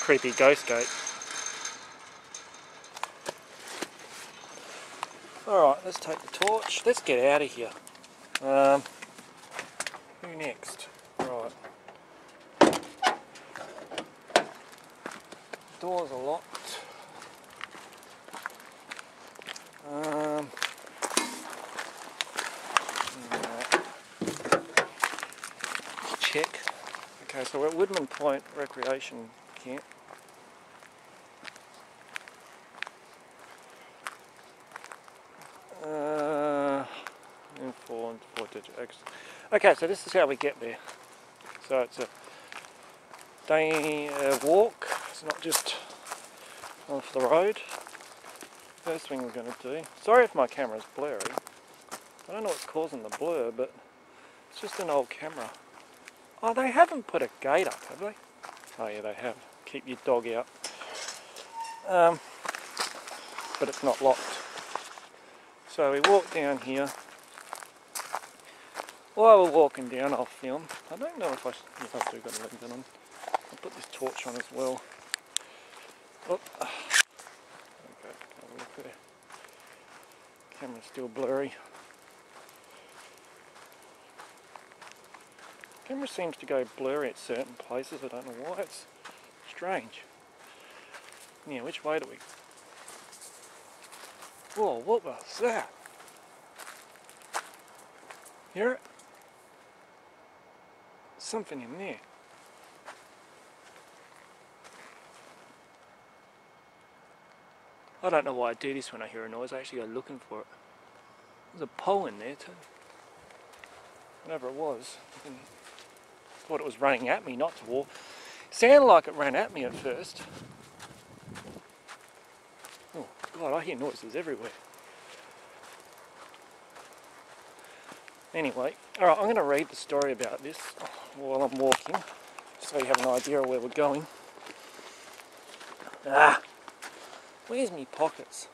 creepy ghost gate. Alright, let's take the torch. Let's get out of here. Who next? Right. Doors are locked. Let's check. Okay, so we're at Woodman Point Recreation Camp. Okay, so this is how we get there. So it's a day walk. It's not just off the road. First thing we're going to do. Sorry if my camera's blurry. I don't know what's causing the blur, but it's just an old camera. Oh, they haven't put a gate up, have they? Oh yeah, they have. Keep your dog out. But it's not locked. So we walk down here. While we're walking down, I'll film. I don't know if I do got a lens on. I'll put this torch on as well. Oh. Okay, can't look there. Camera's still blurry. Camera seems to go blurry at certain places. I don't know why. It's strange. Yeah, which way do we? Whoa, what was that? Hear it? Something in there. I don't know why I do this when I hear a noise. I actually go looking for it. There's a pole in there too. Whatever it was. I thought it was running at me, not toward. Sounded like it ran at me at first. Oh God, I hear noises everywhere. Anyway, alright, I'm going to read the story about this while I'm walking, so you have an idea of where we're going. Ah! Where's me pockets?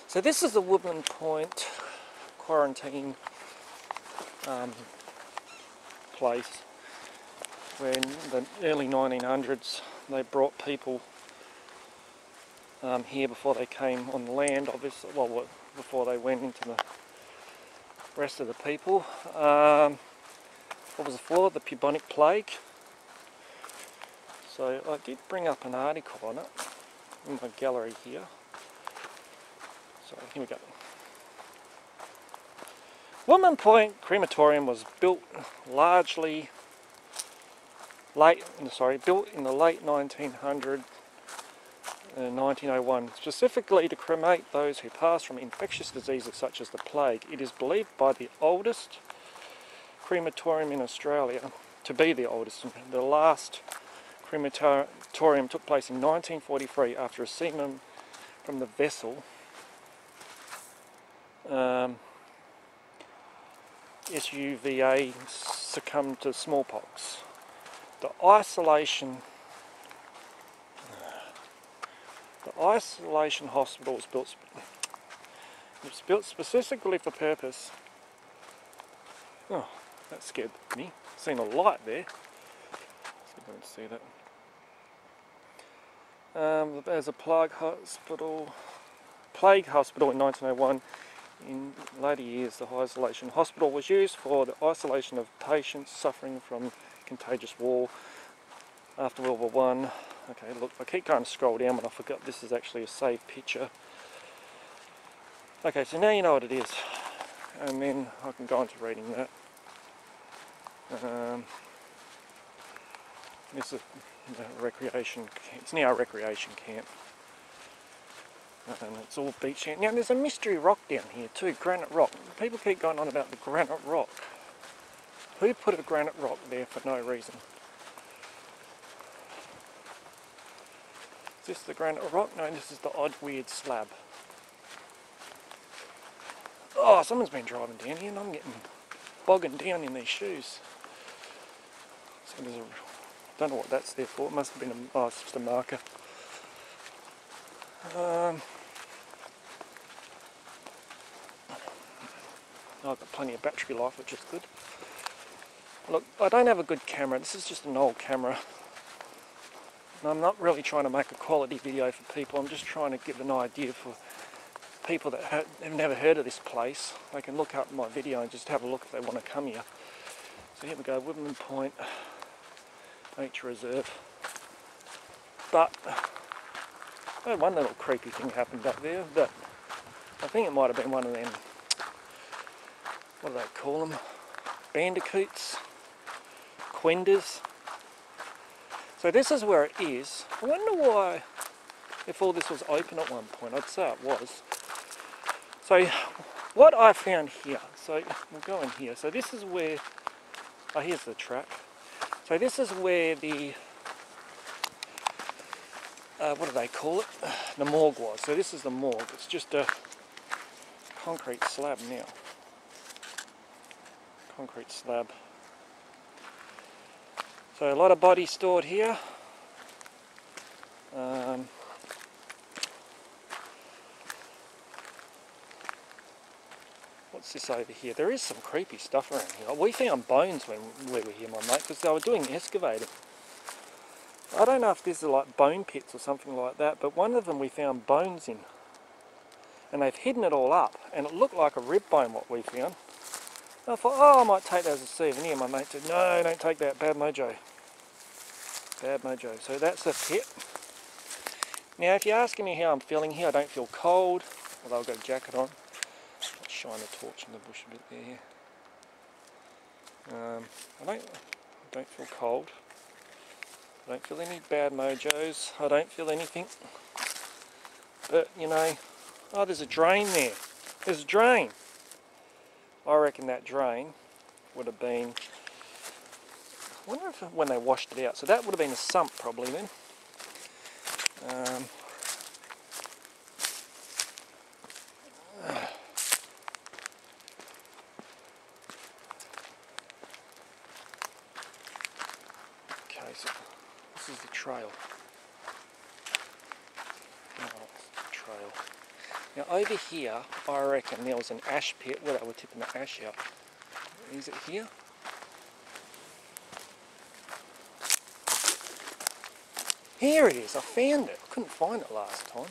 So this is the Woodman Point Quarantine place, where in the early 1900s they brought people here before they came on the land, obviously, well, before they went into the rest of the people. What was it for? The Bubonic Plague. So I did bring up an article on it in my gallery here. So here we go. Woodman Point Crematorium was built built in the late 1900s, 1901, specifically to cremate those who passed from infectious diseases such as the plague. It is believed by the oldest crematorium in Australia to be the oldest. The last crematorium took place in 1943 after a seaman from the vessel SUVA succumbed to smallpox. The isolation hospital was built specifically for purpose. Oh, that scared me. Seen a light there. See if I can see that. There's a plague hospital in 1901. In later years, the isolation hospital was used for the isolation of patients suffering from contagious war after World War One. Okay, look, I keep going to scroll down, but I forgot this is actually a saved picture. Okay, so now you know what it is, and then I can go on to reading that. This is it's now a recreation camp. And it's all beach sand. Now there's a mystery rock down here too, granite rock. People keep going on about the granite rock. Who put a granite rock there for no reason? Is this the granite rock? No, this is the odd weird slab. Oh, someone's been driving down here and I'm getting bogging down in these shoes. So there's a, don't know what that's there for. It must have been oh, it's just a marker. I've got plenty of battery life, which is good. Look, I don't have a good camera. This is just an old camera. And I'm not really trying to make a quality video for people, I'm just trying to give an idea for people that have never heard of this place. They can look up my video and just have a look if they want to come here. So here we go, Woodman Point Nature Reserve. But I had one little creepy thing happened up there, but I think it might have been one of them, what do they call them? Bandicoots? Quenders? So this is where it is. I wonder why, if all this was open at one point, I'd say it was. So what I found here, so we'll go in here. So this is where, oh here's the track. So this is where the, what do they call it? The morgue was. So this is the morgue. It's just a concrete slab now. Concrete slab. So a lot of bodies stored here. What's this over here? There is some creepy stuff around here. We found bones when we were here, my mate, because they were doing excavating. I don't know if these are like bone pits or something like that, but one of them we found bones in. And they've hidden it all up, and it looked like a rib bone what we found. And I thought, oh, I might take that as a souvenir. My mate said, no, don't take that, bad mojo. Bad mojo. So that's a pit. Now if you're asking me how I'm feeling here, I don't feel cold, although I've got a jacket on. Let's shine a torch in the bush a bit there. I don't feel cold. I don't feel any bad mojos. I don't feel anything. But, you know, oh, there's a drain there. There's a drain. I reckon that drain would have been, I wonder if when they washed it out, so that would have been a sump probably then. Okay, so this is the trail. Oh, it's the trail. Now over here, I reckon there was an ash pit where they were tipping the ash out. Is it here? Here it is, I found it. I couldn't find it last time.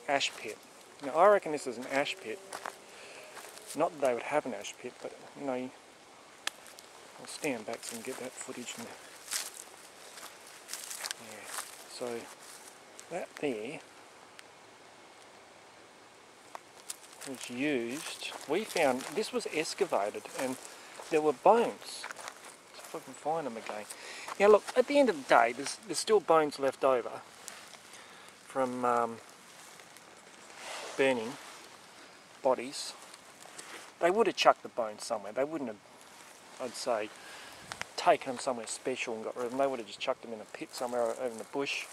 Ash pit. Now I reckon this is an ash pit. Not that they would have an ash pit, but you know, I'll stand back so I can get that footage in there. Yeah, so that there was used, we found, this was excavated and there were bones. See if I can find them again. Now look, at the end of the day, there's still bones left over from burning bodies. They would have chucked the bones somewhere. They wouldn't have, I'd say, taken them somewhere special and got rid of them. They would have just chucked them in a pit somewhere over in the bush.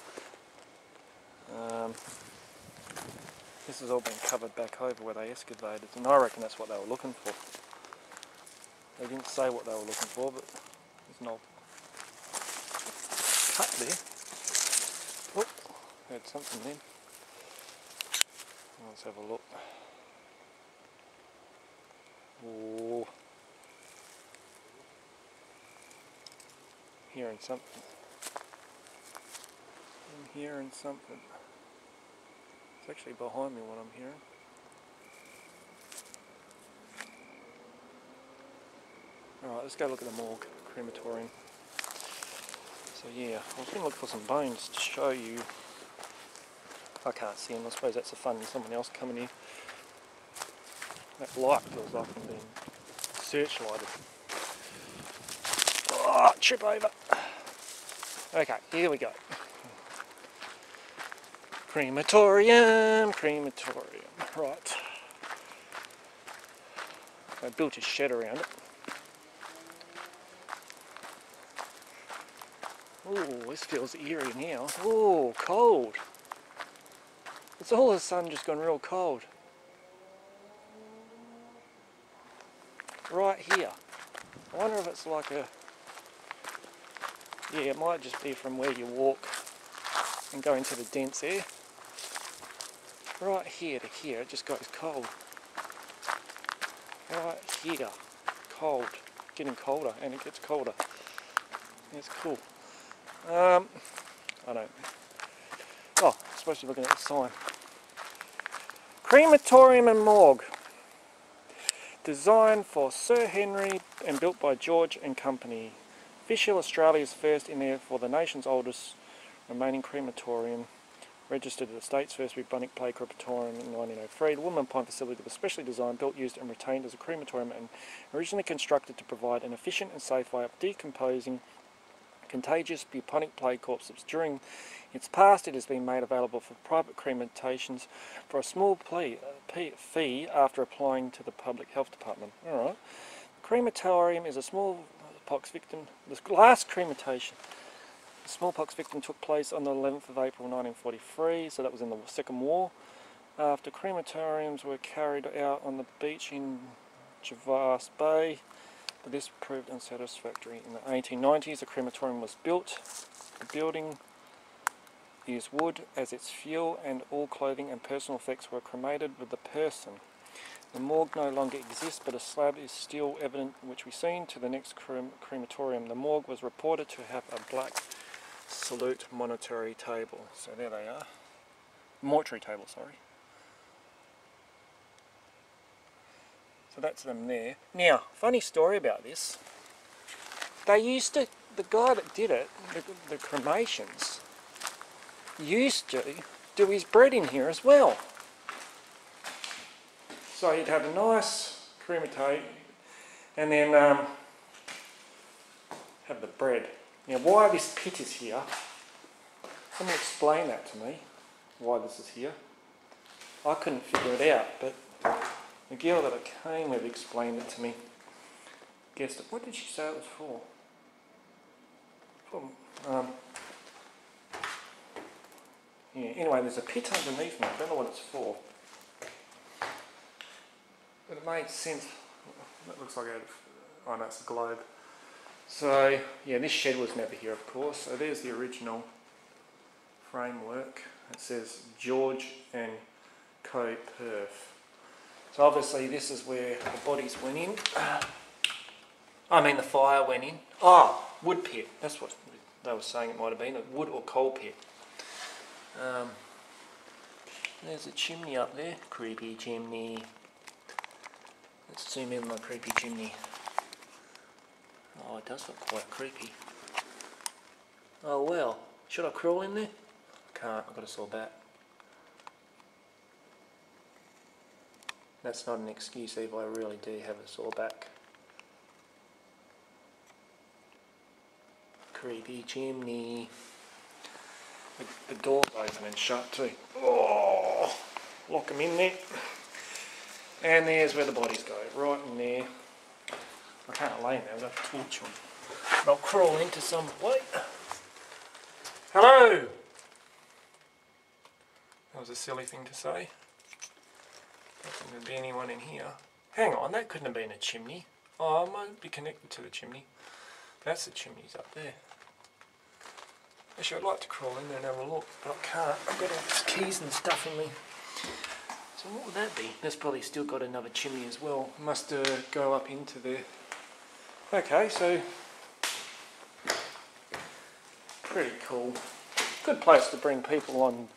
This has all been covered back over where they excavated, and I reckon that's what they were looking for. They didn't say what they were looking for, but there's an old cut there. Oh, heard something then. Let's have a look. Oh, hearing something. I'm hearing something. It's actually behind me what I'm hearing. Alright, let's go look at the morgue crematorium. So yeah, I was going to look for some bones to show you. I can't see them, I suppose that's the fun of someone else coming here. That light feels like I'm being searchlighted. Oh, trip over. Okay, here we go. Crematorium, crematorium. Right. I built a shed around it. Ooh, this feels eerie now. Ooh, cold. It's all of a sudden just gone real cold. Right here. I wonder if it's like a... Yeah, it might just be from where you walk and go into the dense air. Right here to here, it just goes cold. Right here, cold. Getting colder, and it gets colder. It's cool. I don't. Oh, I'm supposed to be looking at the sign. Crematorium and Morgue. Designed for Sir Henry and built by George and Company. Fish-Hill, Australia's first in there for the nation's oldest remaining crematorium. Registered at the state's first Bubonic Plague crematorium in 1903. The Woodman Point facility was specially designed, built, used and retained as a crematorium and originally constructed to provide an efficient and safe way of decomposing contagious bubonic plague corpses. During its past, it has been made available for private cremations for a small fee after applying to the public health department. Alright. Crematorium is a smallpox victim. The last cremation. The smallpox victim took place on the 11th of April 1943, so that was in the Second War. After crematoriums were carried out on the beach in Jervis Bay, but this proved unsatisfactory. In the 1890s, a crematorium was built. The building used wood as its fuel, and all clothing and personal effects were cremated with the person. The morgue no longer exists, but a slab is still evident, which we've seen to the next crematorium. The morgue was reported to have a black salute mortuary table. So there they are. Mortuary table, sorry. So that's them there. Now, funny story about this. They used to, the guy that did it, the cremations, used to do his bread in here as well. So he'd have a nice crematate and then have the bread. Now why this pit is here, someone explain that to me, why this is here. I couldn't figure it out, but the girl that I came with explained it to me. Guessed it. What did she say it was for? Yeah, anyway, there's a pit underneath me. I don't know what it's for. But it made sense. That looks like a... Oh no, it's a globe. So, yeah, this shed was never here, of course. So there's the original framework. It says George and Co. Perth. So obviously this is where the bodies went in. I mean the fire went in. Oh, wood pit. That's what they were saying it might have been. A wood or coal pit. There's a chimney up there. Creepy chimney. Let's zoom in on my creepy chimney. Oh, it does look quite creepy. Oh well. Should I crawl in there? I can't. I've got a sore back. That's not an excuse if I really do have a sore back. Creepy chimney. The door's open and shut too. Oh, lock them in there. And there's where the bodies go, right in there. I can't lay in there, I've got a torch on. But I'll crawl into some... Wait! Hello! That was a silly thing to say. Doesn't seem to be anyone in here. Hang on, that couldn't have been a chimney. Oh, I might be connected to the chimney. That's the chimneys up there. Actually, I'd like to crawl in there and have a look, but I can't. I've got all these keys and stuff in me. So what would that be? That's probably still got another chimney as well. Must go up into there. Okay, so pretty cool. Good place to bring people on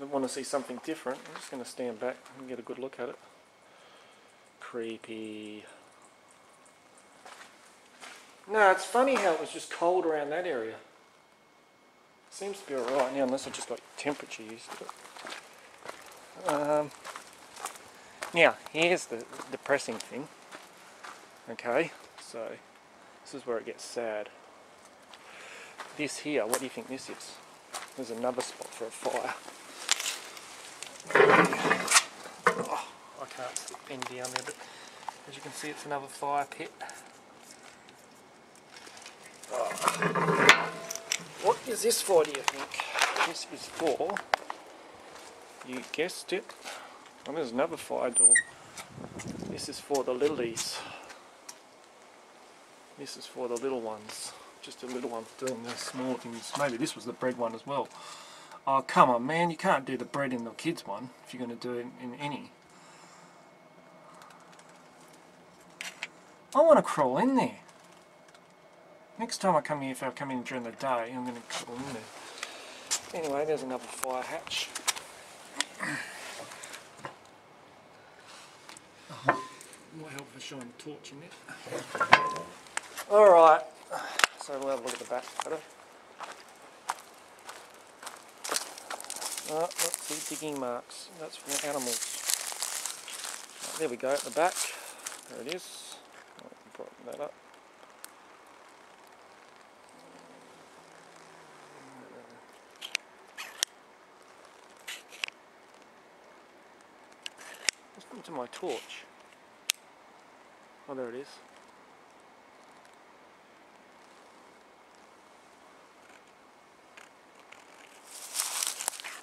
that want to see something different. I'm just going to stand back and get a good look at it. Creepy. No, it's funny how it was just cold around that area. Seems to be alright now, unless I just got temperature used to it. Now, here's the depressing thing. Okay, so this is where it gets sad. This here, what do you think this is? There's another spot for a fire. Oh, I can't stick Ben down there, but as you can see, it's another fire pit. What is this for, do you think? This is for, you guessed it, well, there's another fire door. This is for the littlies. This is for the little ones. Just a little one doing the small things. Maybe this was the bread one as well. Oh, come on, man, you can't do the bread in the kids one if you're going to do it in any. I want to crawl in there. Next time I come here, if I come in during the day, I'm going to cut them in there. Anyway, there's another fire hatch. Might help if I shine a torch in it. Alright, so we'll have a look at the back photo. Oh, look, see digging marks. That's from the animals. Right, there we go at the back. There it is. Brighten that up. What's happened to my torch? Oh, there it is.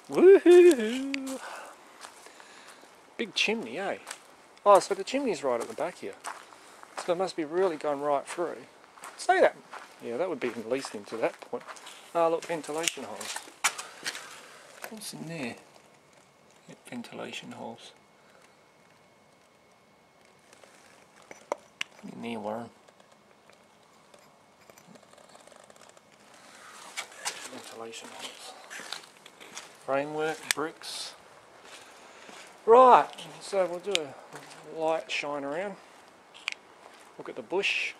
Woohoo! Big chimney, eh? Oh, so the chimney's right at the back here. So it must be really going right through. Say that. Yeah, that would be at least into that point. Ah, look, ventilation holes. What's in there? Yep, ventilation holes. In there, Warren. Ventilation holes. Framework, bricks. Right, so we'll do a light shine around. Look at the bush.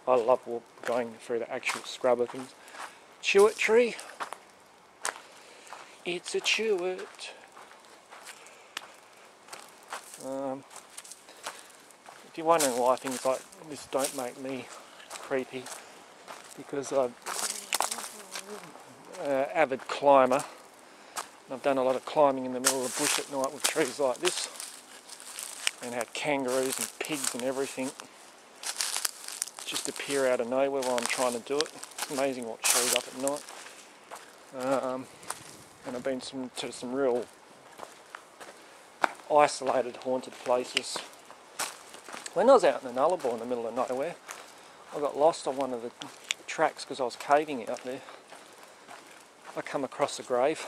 I love going through the actual scrubber things. Chewit tree. It's a chewit. If you're wondering why things like this don't make me creepy, because I'm an avid climber. I've done a lot of climbing in the middle of the bush at night with trees like this, and had kangaroos and pigs and everything just appear out of nowhere while I'm trying to do it. It's amazing what shows up at night. And I've been to some real isolated, haunted places. When I was out in the Nullarbor in the middle of nowhere, I got lost on one of the tracks because I was caving out there. I come across a grave.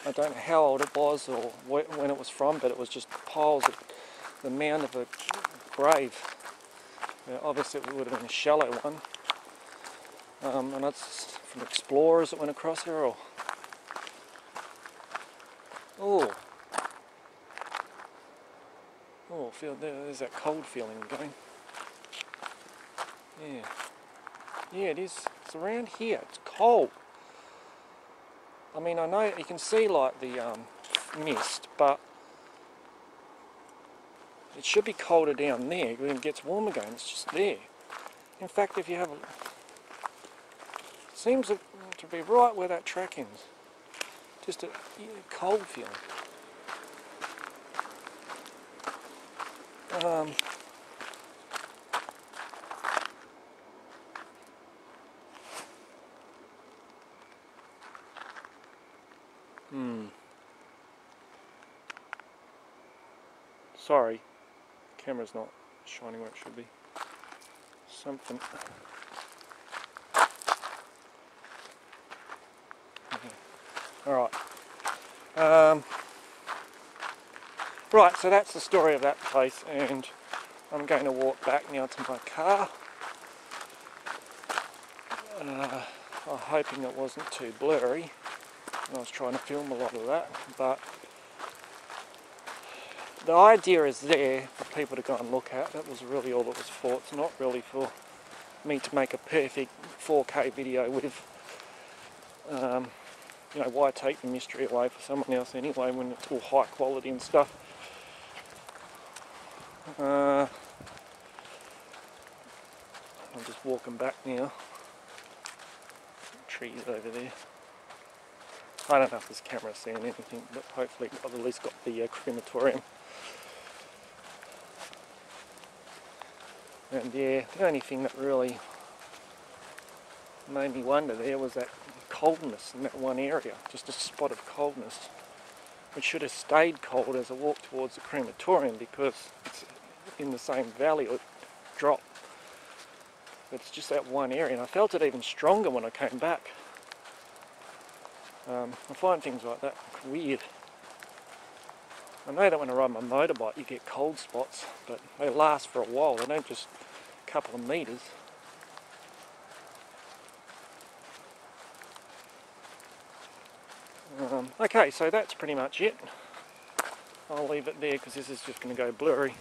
I don't know how old it was or when it was from, but it was just piles of the mound of a grave. Obviously it would have been a shallow one. And that's from explorers that went across here. Or oh, feel there's that cold feeling going. Yeah, it is. It's around here. It's cold. I mean, I know you can see like the mist, but it should be colder down there when it gets warm again. It's just there. In fact, if you have a, it seems to be right where that track ends. Just a cold feeling. Sorry, camera's not shining where it should be. Something. Alright. Right, so that's the story of that place, and I'm going to walk back now to my car. I'm hoping it wasn't too blurry. I was trying to film a lot of that, but the idea is there for people to go and look at. That was really all it was for. It's not really for me to make a perfect 4K video with. You know, why take the mystery away for someone else anyway when it's all high quality and stuff. I'm just walking back now. Trees over there. I don't know if this camera's seeing anything, but hopefully I've at least got the crematorium. And yeah, the only thing that really made me wonder there was that coldness in that one area, just a spot of coldness, which should have stayed cold as I walked towards the crematorium because it's in the same valley, it dropped. But it's just that one area, and I felt it even stronger when I came back. I find things like that weird. I know that when I ride my motorbike you get cold spots, but they last for a while, they don't just a couple of metres. Okay, so that's pretty much it. I'll leave it there because this is just going to go blurry.